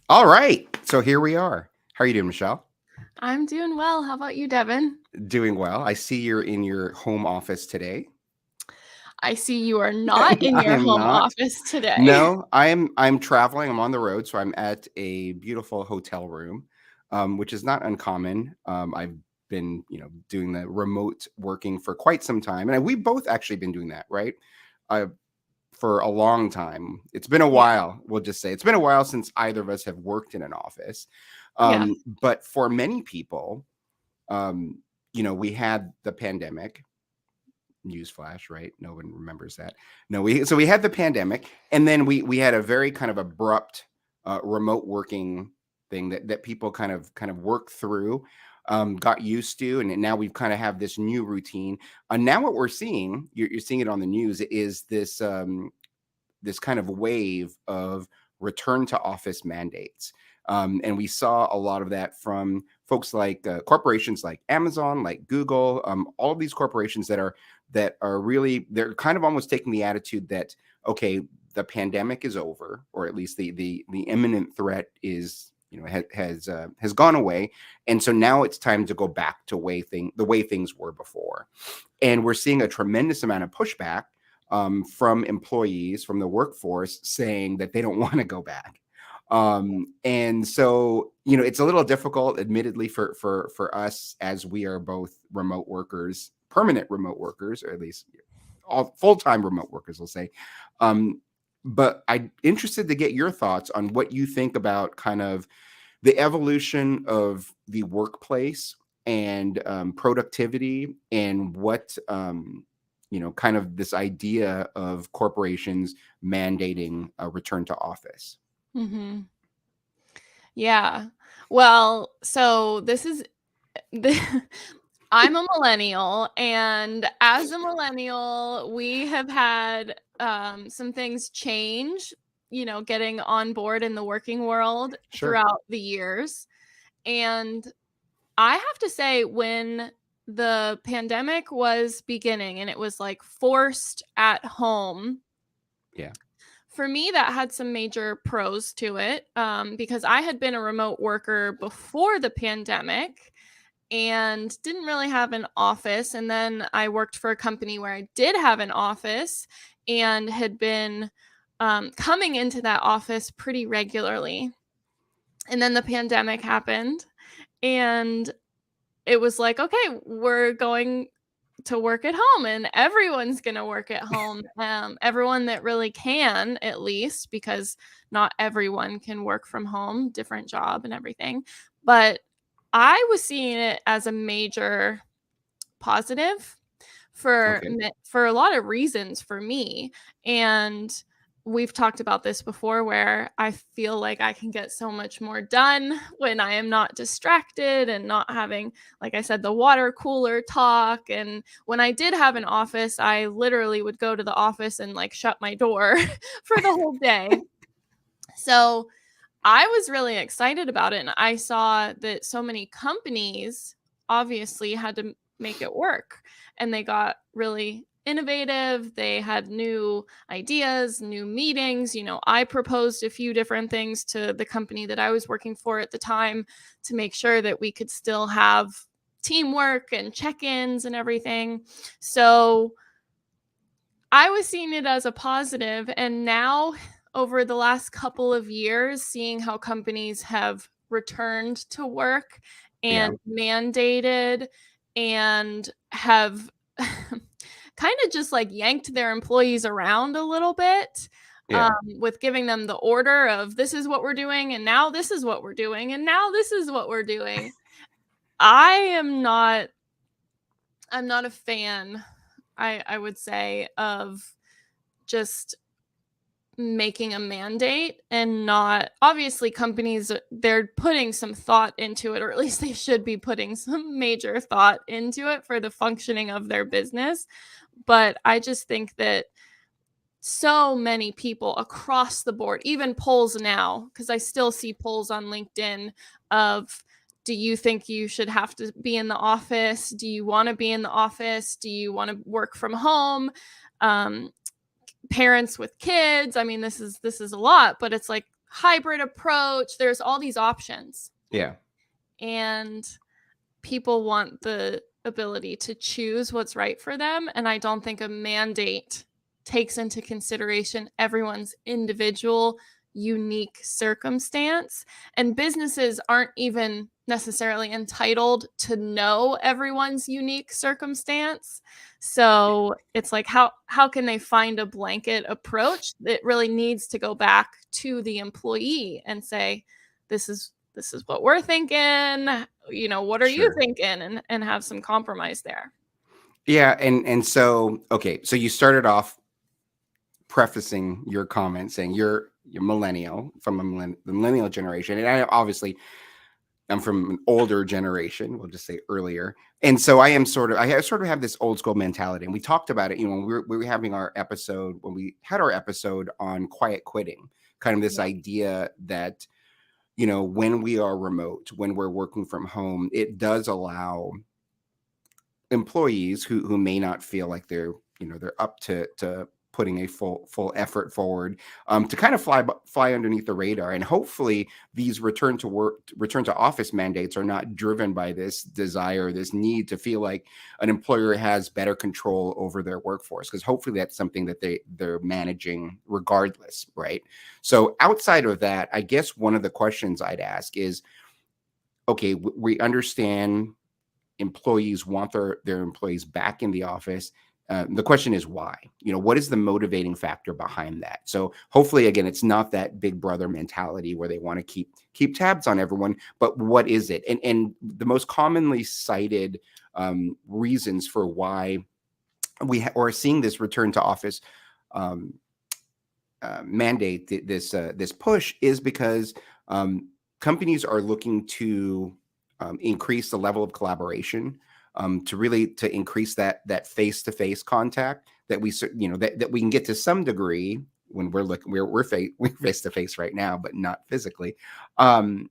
All right. So here we are. How are you doing, Michelle? I'm doing well. How about you, Devin? Doing well. I see you're in your home office today. I see you are not in I your am home not. office today. No, I'm traveling. I'm on the road, so I'm at a beautiful hotel room, which is not uncommon. I've been, doing the remote working for quite some time, and we've both actually been doing that, right? Uh, for a long time. It's been a Yeah. while. We'll just say it's been a while since either of us have worked in an office. Yeah. But for many people, um, we had the pandemic. Newsflash, right? No one remembers that. No, we had the pandemic, and then we had a very kind of abrupt remote working thing that people kind of worked through, got used to, and now we've kind of have this new routine. And now what we're seeing, you're seeing it on the news, is this kind of wave of return to office mandates. And we saw a lot of that from folks like corporations like Amazon, like Google, all of these corporations that are really, they're kind of almost taking the attitude that, okay, the pandemic is over, or at least the imminent threat is, has gone away, and so now it's time to go back to the way things were before. And we're seeing a tremendous amount of pushback from employees, from the workforce, saying that they don't want to go back. And so, it's a little difficult, admittedly, for us, as we are both remote workers, permanent remote workers, or at least all full-time remote workers, we'll say. Um, but I'm interested to get your thoughts on what you think about kind of the evolution of the workplace and productivity, and what kind of this idea of corporations mandating a return to office. hmm Yeah. Well, so this is the I'm a millennial, and as a millennial, we have had some things change, getting on board in the working world Sure. throughout the years. And I have to say, when the pandemic was beginning and it was like forced at home, Yeah. for me, that had some major pros to it, because I had been a remote worker before the pandemic and didn't really have an office. And then I worked for a company where I did have an office and had been coming into that office pretty regularly. And then the pandemic happened, and it was like, okay, we're going to work at home, and everyone's going to work at home. Everyone that really can, at least, because not everyone can work from home, different job and everything. But I was seeing it as a major positive for Okay. for a lot of reasons for me. And we've talked about this before, where I feel like I can get so much more done when I am not distracted and not having, like I said, the water cooler talk. And when I did have an office, I literally would go to the office and like shut my door for the whole day. So I was really excited about it, and I saw that so many companies obviously had to make it work, and they got really innovative. They had new ideas, new meetings. I proposed a few different things to the company that I was working for at the time to make sure that we could still have teamwork and check-ins and everything. So I was seeing it as a positive, and now over the last couple of years, seeing how companies have returned to work Yeah. and mandated and have kind of just like yanked their employees around a little bit, Yeah. with giving them the order of, this is what we're doing, and now this is what we're doing, and now this is what we're doing. I am not I'm not a fan, I would say, of just making a mandate. And not, obviously, companies, they're putting some thought into it, or at least they should be putting some major thought into it for the functioning of their business. But I just think that so many people across the board, even polls now, because I still see polls on LinkedIn of, do you think you should have to be in the office? Do you want to be in the office? Do you want to work from home? Um, Parents with kids. I mean, this is a lot, but it's like hybrid approach. There's all these options. Yeah. And people want the ability to choose what's right for them. And I don't think a mandate takes into consideration everyone's individual, unique circumstance. And businesses aren't even necessarily entitled to know everyone's unique circumstance. So it's like, how can they find a blanket approach? It really needs to go back to the employee and say, this is what we're thinking. What are you Sure. thinking? And have some compromise there. Yeah. And so, okay. So you started off prefacing your comment saying you're millennial from the millennial generation. And I'm from an older generation, we'll just say earlier. And so I sort of have this old school mentality. And we talked about it, when we were having when we had our episode on quiet quitting, kind of this idea that, when we are remote, when we're working from home, it does allow employees who may not feel like they're up to putting a full effort forward, to kind of fly underneath the radar. And hopefully these return to office mandates are not driven by this desire, this need to feel like an employer has better control over their workforce, because hopefully that's something that they're managing regardless, right? So outside of that, I guess one of the questions I'd ask is, okay, we understand employees want their employees back in the office. The question is why? What is the motivating factor behind that? So hopefully, again, it's not that big brother mentality where they want to keep tabs on everyone, but what is it? And the most commonly cited reasons for why we are seeing this return to office mandate, this push, is because companies are looking to increase the level of collaboration, to increase that face-to-face contact that that we can get to some degree when we're face to face right now, but not physically. And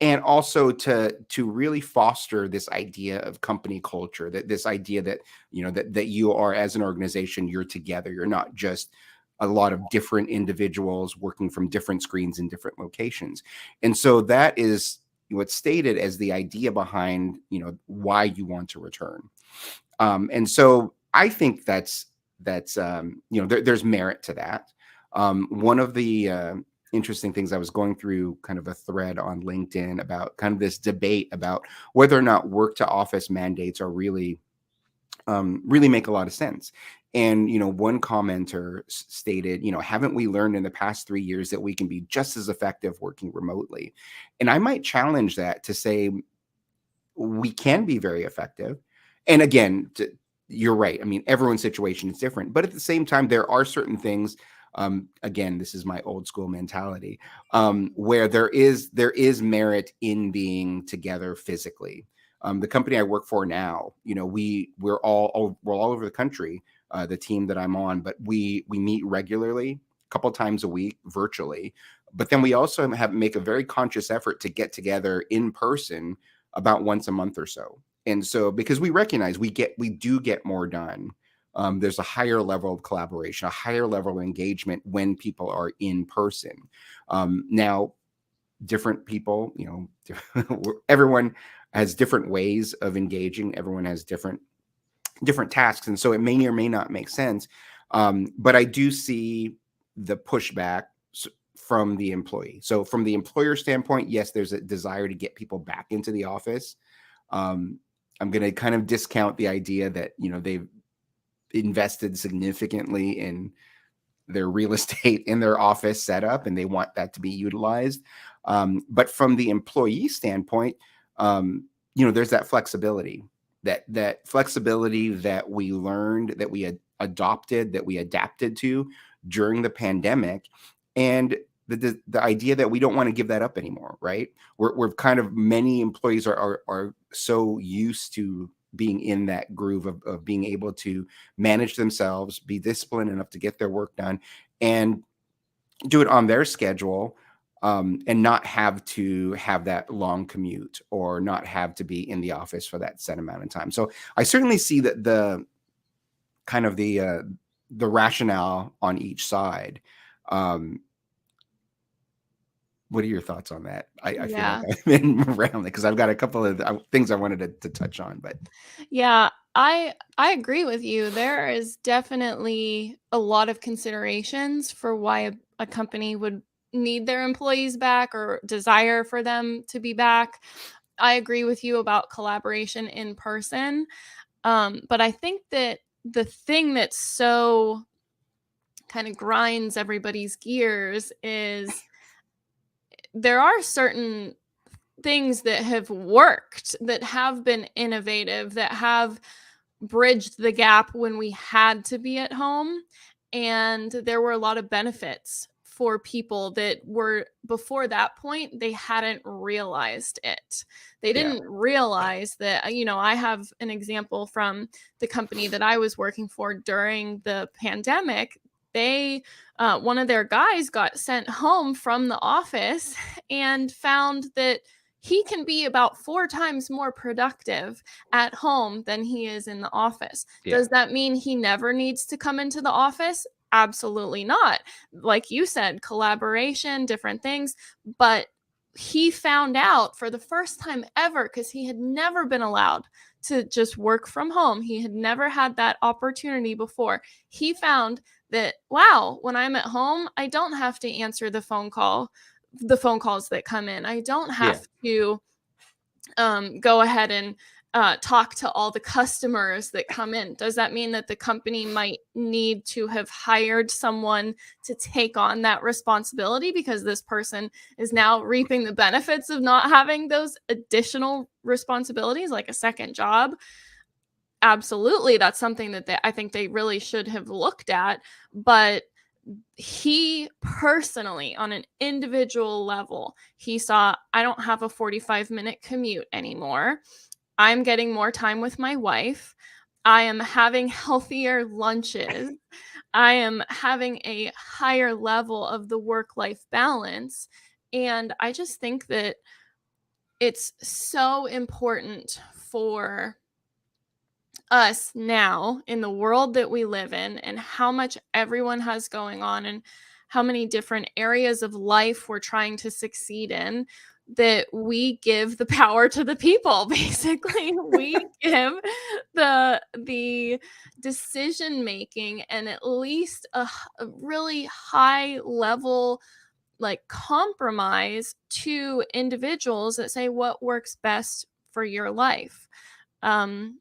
also to really foster this idea of company culture, that this idea that that you are, as an organization, you're together. You're not just a lot of different individuals working from different screens in different locations. And so that is what's stated as the idea behind why you want to return. And so I think there's merit to that. One of the interesting things, I was going through kind of a thread on LinkedIn about kind of this debate about whether or not work to office mandates are really make a lot of sense. And, one commenter stated, haven't we learned in the past 3 years that we can be just as effective working remotely? And I might challenge that to say we can be very effective. And again, you're right. I mean, everyone's situation is different, but at the same time, there are certain things. Again, this is my old school mentality, where there is merit in being together physically. The company I work for now, we're all over the country. The team that I'm on, but we meet regularly, a couple times a week virtually. But then we also make a very conscious effort to get together in person about once a month or so. And so, because we recognize we do get more done. There's a higher level of collaboration, a higher level of engagement when people are in person. Now, different people, everyone has different ways of engaging. Everyone has different tasks, and so it may or may not make sense. But I do see the pushback from the employee. So from the employer standpoint, yes, there's a desire to get people back into the office. I'm going to kind of discount the idea that they've invested significantly in their real estate in their office setup, and they want that to be utilized. But from the employee standpoint, there's that flexibility. That flexibility that we learned, that we adopted, that we adapted to during the pandemic, and the idea that we don't want to give that up anymore, right? We're kind of, many employees are so used to being in that groove of being able to manage themselves, be disciplined enough to get their work done, and do it on their schedule. And not have to have that long commute, or not have to be in the office for that set amount of time. So I certainly see that the kind of the rationale on each side. What are your thoughts on that? I feel like Yeah. I've been around it because I've got a couple of things I wanted to touch on, but Yeah, I agree with you. There is definitely a lot of considerations for why a company would need their employees back or desire for them to be back. I agree with you about collaboration in person. But I think that the thing that so kind of grinds everybody's gears is there are certain things that have worked, that have been innovative, that have bridged the gap when we had to be at home. And there were a lot of benefits for people that were before that point, they hadn't realized it. They yeah, didn't realize that, I have an example from the company that I was working for during the pandemic. They, one of their guys got sent home from the office and found that he can be about 4 times more productive at home than he is in the office. yeah, Does that mean he never needs to come into the office? Absolutely not. Like you said, collaboration, different things. But he found out for the first time ever, because he had never been allowed to just work from home. He had never had that opportunity before. He found that, wow, when I'm at home, I don't have to answer the phone calls that come in. I don't yeah, have to go ahead and talk to all the customers that come in. Does that mean that the company might need to have hired someone to take on that responsibility because this person is now reaping the benefits of not having those additional responsibilities, like a second job? Absolutely, that's something that I think they really should have looked at. But he personally, on an individual level, he saw, I don't have a 45-minute commute anymore. I'm getting more time with my wife. I am having healthier lunches. I am having a higher level of the work-life balance. And I just think that it's so important for us now in the world that we live in and how much everyone has going on and how many different areas of life we're trying to succeed in, that we give the power to the people. Basically, we give the decision making and at least a really high level like compromise to individuals that say what works best for your life. um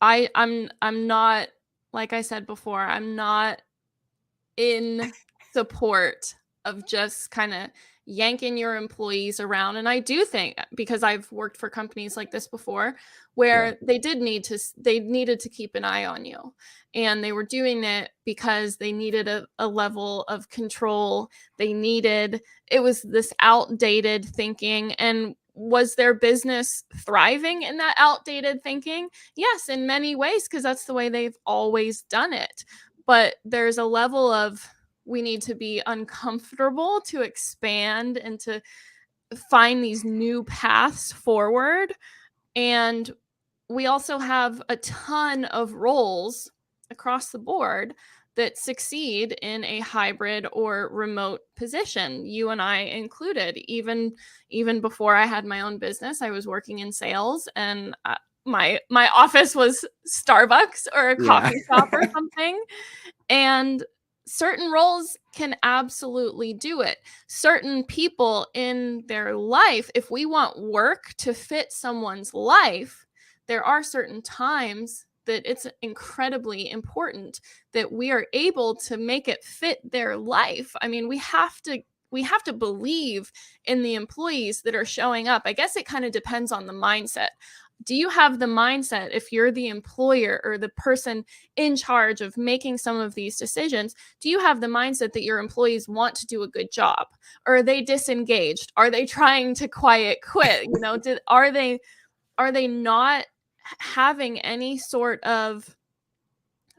I'm not, like I said before, I'm not in support of just kind of yanking your employees around. And I do think, because I've worked for companies like this before, yeah, where they needed to keep an eye on you. And they were doing it because they needed a level of control. It was this outdated thinking. And was their business thriving in that outdated thinking? Yes, in many ways, because that's the way they've always done it. But there's a level of, we need to be uncomfortable to expand and to find these new paths forward. And we also have a ton of roles across the board that succeed in a hybrid or remote position, you and I included. Even before I had my own business, I was working in sales, and my office was Starbucks or a yeah, coffee shop or something. And certain roles can absolutely do it. Certain people in their life, if we want work to fit someone's life, there are certain times that it's incredibly important that we are able to make it fit their life. I mean, we have to believe in the employees that are showing up. I guess it kind of depends on the mindset. Do you have the mindset, if you're the employer or the person in charge of making some of these decisions, do you have the mindset that your employees want to do a good job? Or are they disengaged? Are they trying to quiet quit? Are they not having any sort of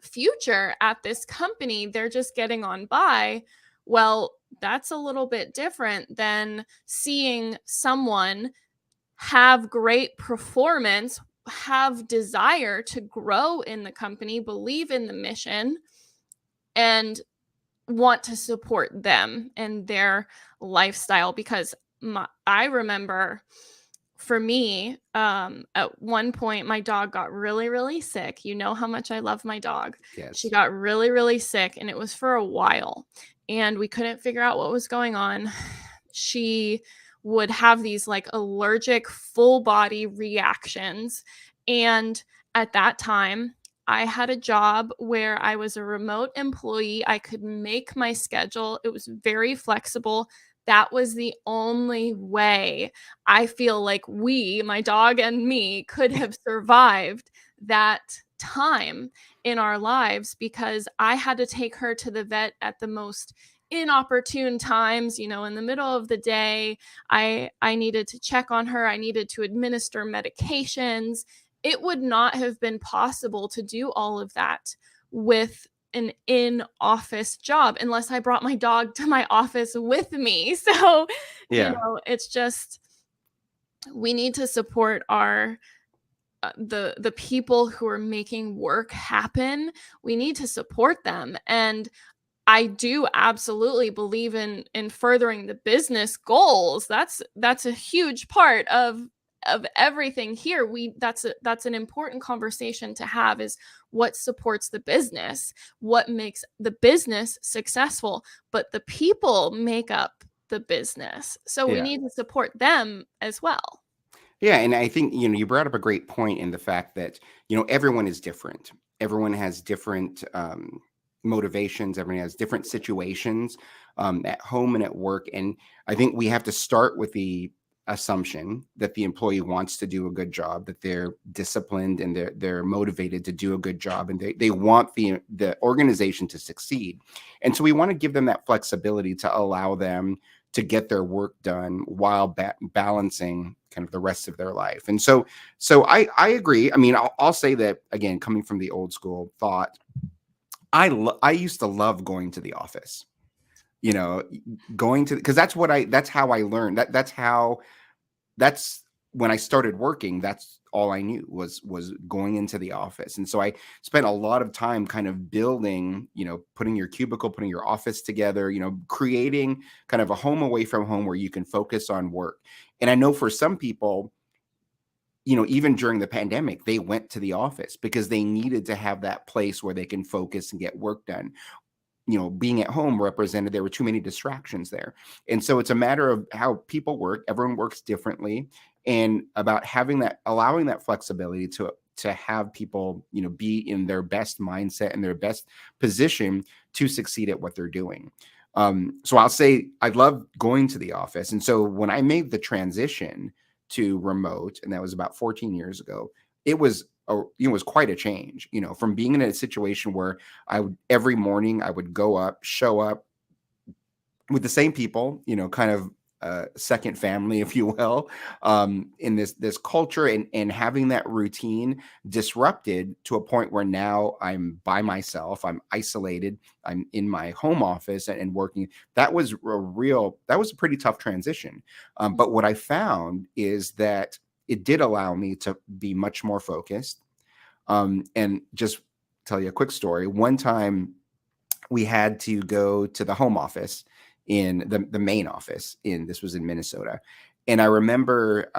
future at this company? They're just getting on by. Well, that's a little bit different than seeing someone have great performance, have desire to grow in the company, believe in the mission, and want to support them and their lifestyle, because I remember for me, at one point, my dog got really, really sick. You know how much I love my dog. She Yes. got really, really sick, and it was for a while, and we couldn't figure out what was going on. She would have these like allergic full body reactions. And at that time, I had a job where I was a remote employee. I could make my schedule, it was very flexible. That was the only way I feel like my dog and me, could have survived that time in our lives, because I had to take her to the vet at the most inopportune times, in the middle of the day. I needed to check on her. I needed to administer medications. It would not have been possible to do all of that with an in-office job unless I brought my dog to my office with me. So, Yeah. it's just, we need to support our the people who are making work happen. We need to support them. And I do absolutely believe in furthering the business goals. That's a huge part of everything here. That's an important conversation to have, is what supports the business, what makes the business successful, but the people make up the business. So we Yeah. need to support them as well. Yeah, and I think, you brought up a great point in the fact that, everyone is different. Everyone has different motivations. Everyone has different situations at home and at work. And I think we have to start with the assumption that the employee wants to do a good job, that they're disciplined and they're motivated to do a good job, and they want the organization to succeed. And so we want to give them that flexibility to allow them to get their work done while balancing kind of the rest of their life. And so I agree. I mean, I'll say that again, coming from the old school thought, I used to love going to the office, because that's how I learned. That's when I started working. That's all I knew was going into the office. And so I spent a lot of time kind of building, putting your cubicle, putting your office together, creating kind of a home away from home where you can focus on work. And I know for some people, even during the pandemic, they went to the office because they needed to have that place where they can focus and get work done. Being at home represented there were too many distractions there. And so it's a matter of how people work. Everyone works differently, and about allowing that flexibility to have people, be in their best mindset and their best position to succeed at what they're doing. So I'll say I love going to the office. And so when I made the transition to remote, and that was about 14 years ago, it was quite a change, from being in a situation where every morning I would show up with the same people, kind of second family, if you will, in this culture, and having that routine disrupted to a point where now I'm by myself, I'm isolated, I'm in my home office and working. That was a pretty tough transition. But what I found is that it did allow me to be much more focused. And just tell you a quick story. One time we had to go to the home office in the main office this was in Minnesota. And I remember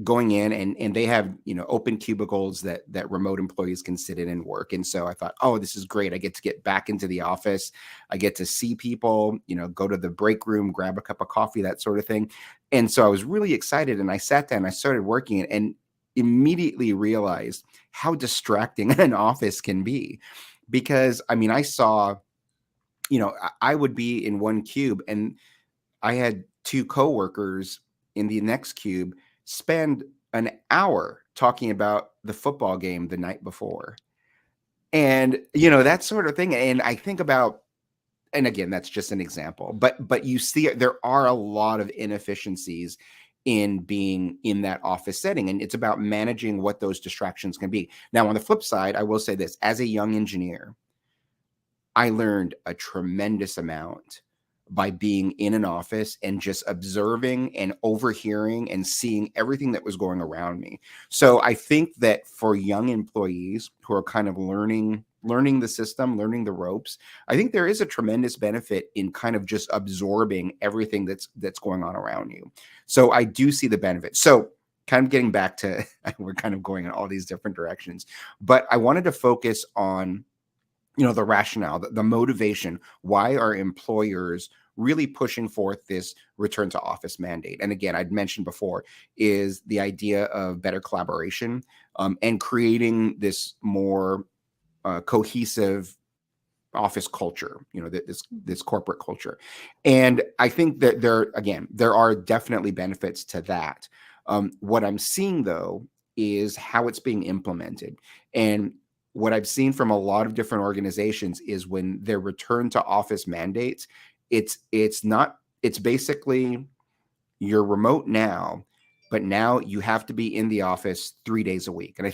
going in, and they have, open cubicles that remote employees can sit in and work. And so I thought, oh, this is great. I get to get back into the office. I get to see people, go to the break room, grab a cup of coffee, that sort of thing. And so I was really excited, and I sat down, I started working, and immediately realized how distracting an office can be. Because I saw, I would be in one cube, and I had two coworkers in the next cube spend an hour talking about the football game the night before. And, that sort of thing. And I think about, and again, that's just an example, but you see there are a lot of inefficiencies in being in that office setting. And it's about managing what those distractions can be. Now, on the flip side, I will say this: as a young engineer, I learned a tremendous amount by being in an office and just observing and overhearing and seeing everything that was going around me. So I think that for young employees who are kind of learning learning the system, learning the ropes, I think there is a tremendous benefit in kind of just absorbing everything that's going on around you. So I do see the benefit. So kind of getting back to, we're kind of going in all these different directions, but I wanted to focus on, the rationale, the motivation. Why are employers really pushing forth this return to office mandate? And again, I'd mentioned before, is the idea of better collaboration, and creating this more cohesive office culture, this corporate culture. And I think that there are definitely benefits to that. What I'm seeing though is how it's being implemented. And what I've seen from a lot of different organizations is when their return to office mandates, it's basically you're remote now, but now you have to be in the office 3 days a week. And I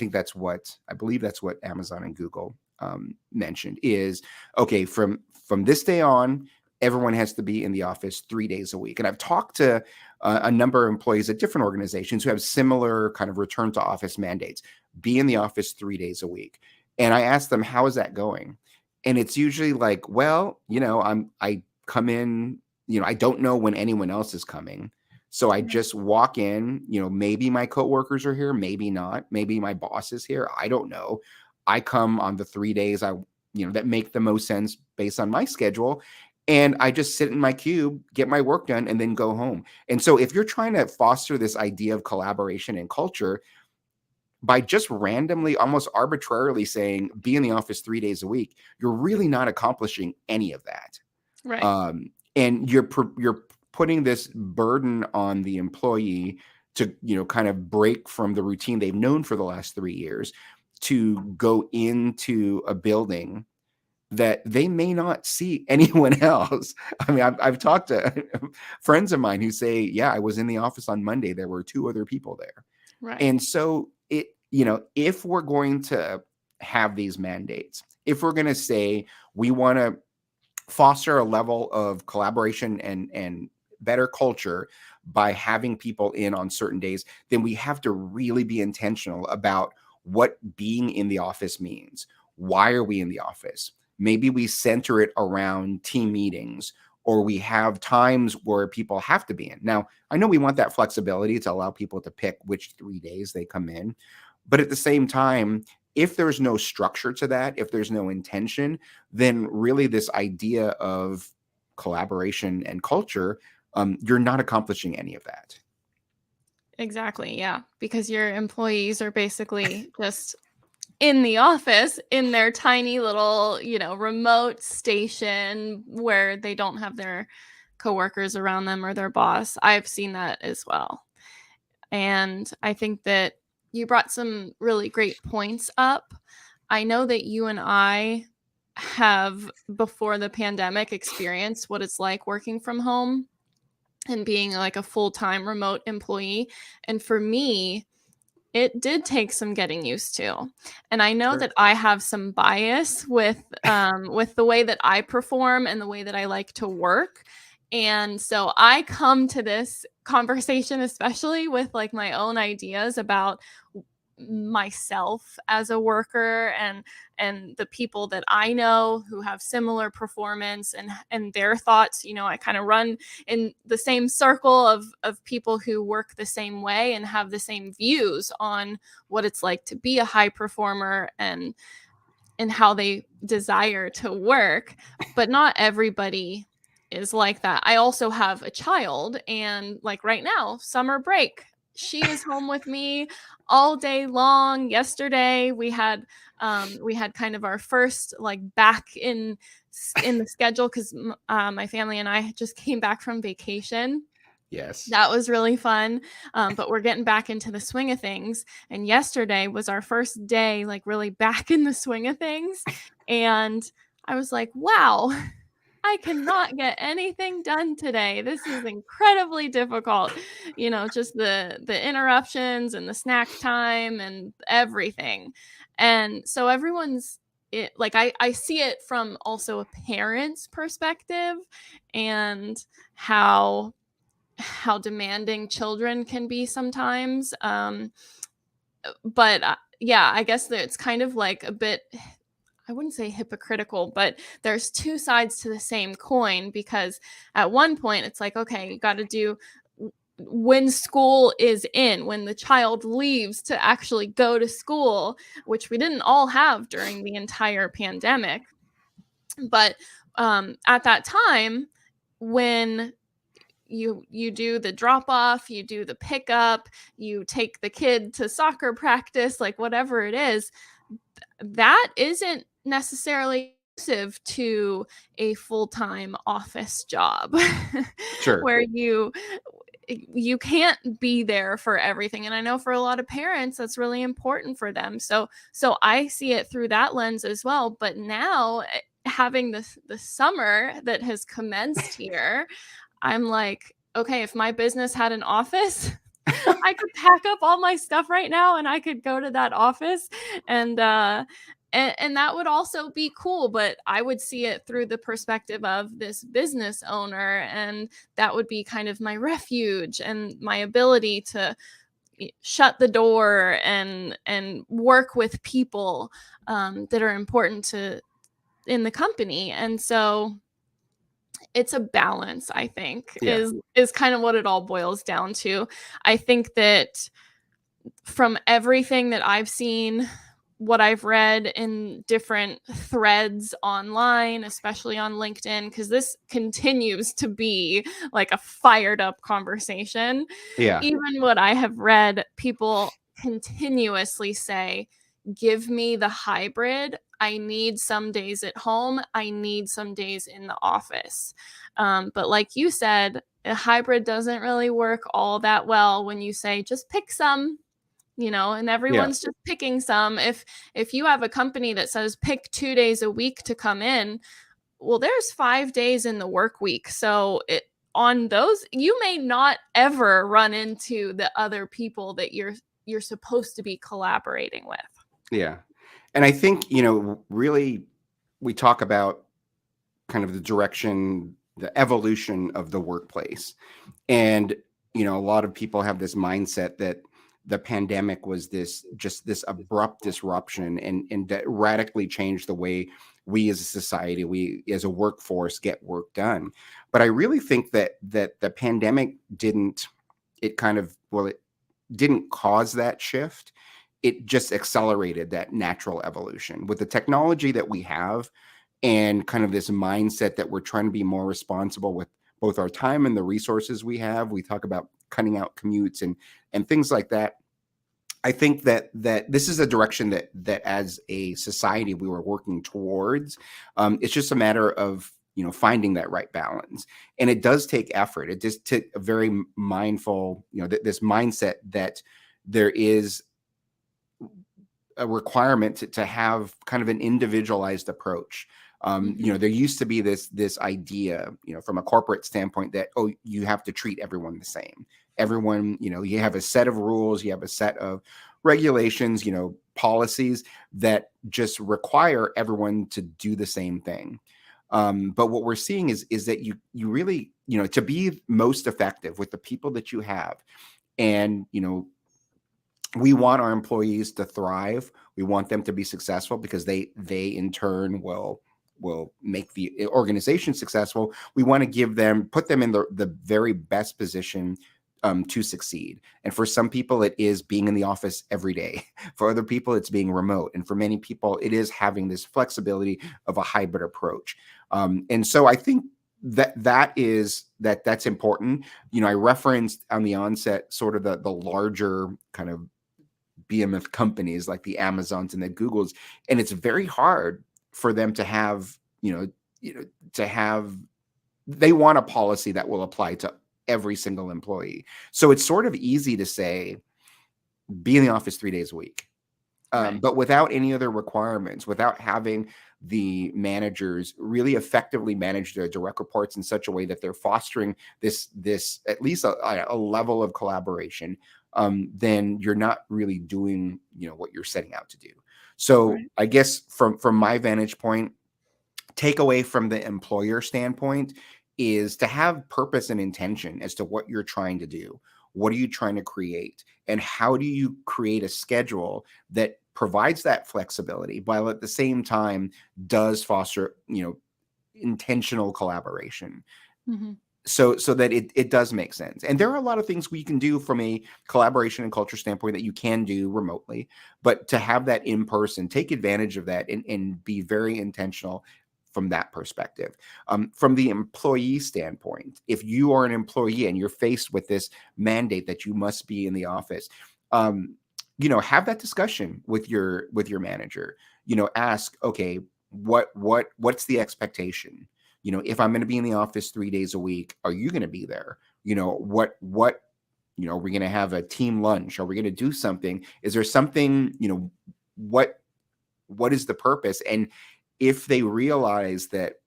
believe that's what Amazon and Google mentioned is, okay, from this day on, everyone has to be in the office 3 days a week. And I've talked to a number of employees at different organizations who have similar kind of return to office mandates, be in the office 3 days a week. And I asked them, how is that going? And it's usually like, well, I come in, I don't know when anyone else is coming. So I just walk in, maybe my coworkers are here, maybe not, maybe my boss is here. I don't know. I come on the 3 days that make the most sense based on my schedule. And I just sit in my cube, get my work done, and then go home. And so if you're trying to foster this idea of collaboration and culture, by just randomly, almost arbitrarily saying, be in the office 3 days a week, you're really not accomplishing any of that. Right. And you're putting this burden on the employee to, kind of break from the routine they've known for the last 3 years to go into a building that they may not see anyone else. I mean, I've talked to friends of mine who say, yeah, I was in the office on Monday. There were 2 other people there. Right. And so if we're going to have these mandates, if we're going to say we want to foster a level of collaboration and better culture by having people in on certain days, then we have to really be intentional about what being in the office means. Why are we in the office? Maybe we center it around team meetings, or we have times where people have to be in. Now, I know we want that flexibility to allow people to pick which 3 days they come in. But at the same time, if there's no structure to that, if there's no intention, then really this idea of collaboration and culture, you're not accomplishing any of that. Exactly. Yeah. Because your employees are basically just in the office in their tiny little, remote station where they don't have their coworkers around them or their boss. I've seen that as well. And I think that you brought some really great points up. I know that you and I have, before the pandemic, experienced what it's like working from home and being like a full-time remote employee. And for me, it did take some getting used to. And I know that I have some bias with the way that I perform and the way that I like to work. And so I come to this conversation, especially with like my own ideas about myself as a worker and the people that I know who have similar performance and their thoughts. I kind of run in the same circle of people who work the same way and have the same views on what it's like to be a high performer and how they desire to work. But not everybody is like that. I also have a child, and like right now, summer break, she is home with me all day long. Yesterday we had kind of our first like back in the schedule because my family and I just came back from vacation. Yes. That was really fun. But we're getting back into the swing of things. And yesterday was our first day, like really back in the swing of things. And I was like, wow, I cannot get anything done today. This is incredibly difficult. Just the interruptions and the snack time and everything. And so I see it from also a parent's perspective and how demanding children can be sometimes. But yeah, I guess that it's kind of like a bit, I wouldn't say hypocritical, but there's two sides to the same coin, because at one point it's like, okay, you got to do when school is in, when the child leaves to actually go to school, which we didn't all have during the entire pandemic. But at that time, when you do the drop off, you do the pickup, you take the kid to soccer practice, like whatever it is, that isn't necessarily exclusive to a full-time office job Sure. where you can't be there for everything. And I know for a lot of parents that's really important for them, so I see it through that lens as well. But now, having the summer that has commenced here, I'm like, okay, if my business had an office, I could pack up all my stuff right now and I could go to that office, and and that would also be cool. But I would see it through the perspective of this business owner, and that would be kind of my refuge and my ability to shut the door and work with people that are important to in the company. And so it's a balance, I think, Yeah. is kind of what it all boils down to. I think that from everything that I've seen, what I've read in different threads online, especially on LinkedIn, because this continues to be like a fired up conversation. Yeah. Even what I have read, people continuously say, give me the hybrid. I need some days at home. I need some days in the office. But like you said, a hybrid doesn't really work all that well when you say just pick some, and Yeah. everyone's just picking some. If you have a company that says pick 2 days a week to come in, well, there's 5 days in the work week. So on those, you may not ever run into the other people that you're supposed to be collaborating with. Yeah. And I think, really we talk about kind of the direction, the evolution of the workplace. And, a lot of people have this mindset that the pandemic was this abrupt disruption and that radically changed the way we as a society, we as a workforce get work done. But I really think that the pandemic it didn't cause that shift. It just accelerated that natural evolution with the technology that we have and kind of this mindset that we're trying to be more responsible with both our time and the resources we have. We talk about cutting out commutes and things like that. I think that this is a direction that as a society we were working towards. It's just a matter of finding that right balance, and it does take effort. It just took a very mindful, this mindset that there is a requirement to have kind of an individualized approach. There used to be this idea, from a corporate standpoint that, oh, you have to treat everyone the same. Everyone, you have a set of rules, you have a set of regulations, policies that just require everyone to do the same thing. But what we're seeing is that you really, to be most effective with the people that you have, and we want our employees to thrive. We want them to be successful because they in turn will make the organization successful. We want to put them in the very best position to succeed. And for some people, it is being in the office every day. For other people, it's being remote. And for many people, it is having this flexibility of a hybrid approach. And so I think that's important. I referenced on the onset sort of the larger kind of behemoth companies like the Amazons and the Googles, and it's very hard for them to have, they want a policy that will apply to every single employee. So it's sort of easy to say, be in the office 3 days a week. Right. But without any other requirements, without having the managers really effectively manage their direct reports in such a way that they're fostering this at least a level of collaboration, then you're not really doing what you're setting out to do. So Right. I guess from my vantage point, take away from the employer standpoint is to have purpose and intention as to what you're trying to do. What are you trying to create? And how do you create a schedule that provides that flexibility while at the same time does foster, intentional collaboration? Mhm. So that it does make sense. And there are a lot of things we can do from a collaboration and culture standpoint that you can do remotely, but to have that in person, take advantage of that and be very intentional from that perspective. From the employee standpoint, if you are an employee and you're faced with this mandate that you must be in the office, have that discussion with your manager. Ask, okay, what's the expectation? If I'm going to be in the office 3 days a week, are you going to be there? What, are we going to have a team lunch? Are we going to do something? Is there something, what is the purpose? And if they realize that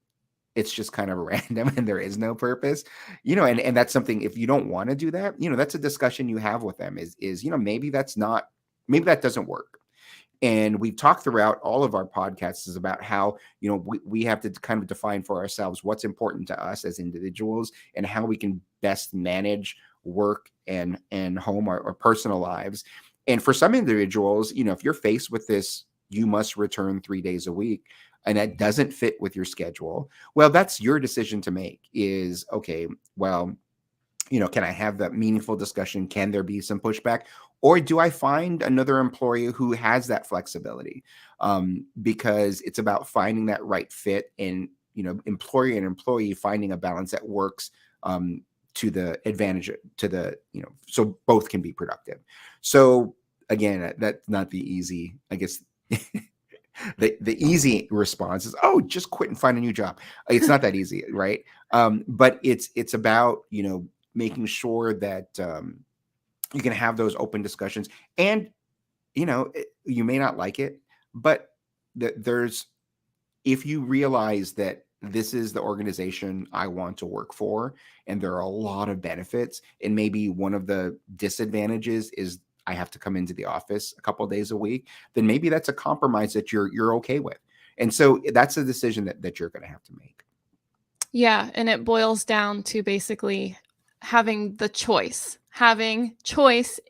it's just kind of random and there is no purpose, and that's something, if you don't want to do that, that's a discussion you have with them is, maybe that doesn't work. And we've talked throughout all of our podcasts about how, we have to kind of define for ourselves what's important to us as individuals and how we can best manage work and home or personal lives. And for some individuals, if you're faced with this, you must return 3 days a week, and that doesn't fit with your schedule, well, that's your decision to make is, okay, well, can I have that meaningful discussion? Can there be some pushback? Or do I find another employee who has that flexibility? Because it's about finding that right fit and, employer and employee finding a balance that works to the advantage to the, so both can be productive. So again, that's not the easy, I guess. The easy response is, oh, just quit and find a new job. It's not that easy, right? But it's about, making sure that you can have those open discussions. And, you may not like it, but if you realize that this is the organization I want to work for, and there are a lot of benefits, and maybe one of the disadvantages is I have to come into the office a couple of days a week, then maybe that's a compromise that you're okay with. And so that's a decision that you're going to have to make. Yeah, and it boils down to basically having choice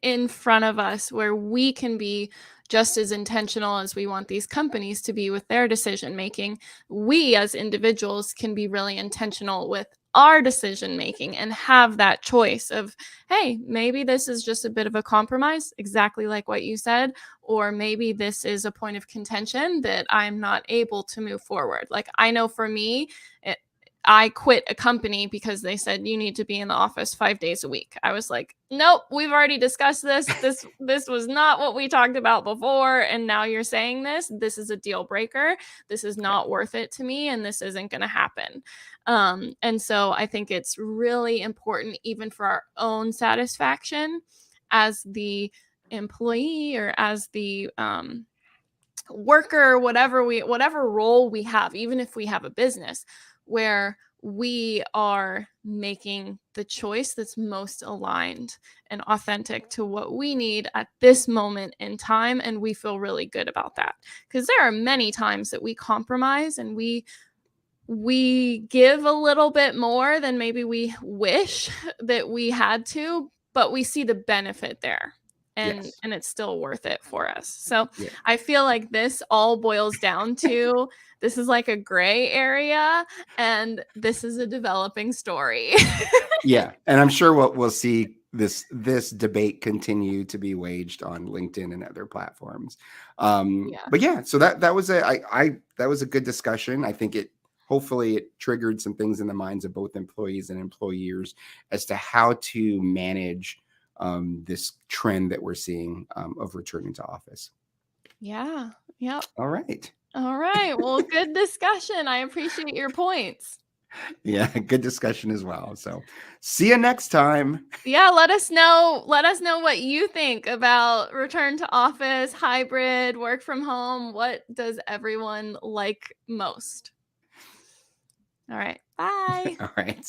in front of us where we can be just as intentional as we want these companies to be with their decision making. We as individuals can be really intentional with our decision making and have that choice of, hey, maybe this is just a bit of a compromise, exactly like what you said, or maybe this is a point of contention that I'm not able to move forward. Like, I know for me, I quit a company because they said you need to be in the office 5 days a week. I was like, nope, we've already discussed this. This was not what we talked about before. And now you're saying this is a deal breaker. This is not worth it to me. And this isn't going to happen. And so I think it's really important, even for our own satisfaction as the employee or as the worker, whatever role we have, even if we have a business, where we are making the choice that's most aligned and authentic to what we need at this moment in time. And we feel really good about that, because there are many times that we compromise and we give a little bit more than maybe we wish that we had to, but we see the benefit there. And Yes. it's still worth it for us. So Yeah. I feel like this all boils down to this is like a gray area, and this is a developing story. Yeah. And I'm sure we'll see this debate continue to be waged on LinkedIn and other platforms. Yeah. But yeah, so that was that was a good discussion. I think hopefully it triggered some things in the minds of both employees and employers as to how to manage this trend that we're seeing of returning to office. Yeah. Yep. All right. All right. Well, good discussion. I appreciate your points. Yeah, good discussion as well. So see you next time. Yeah, let us know what you think about return to office, hybrid, work from home. What does everyone like most? All right. Bye. All right.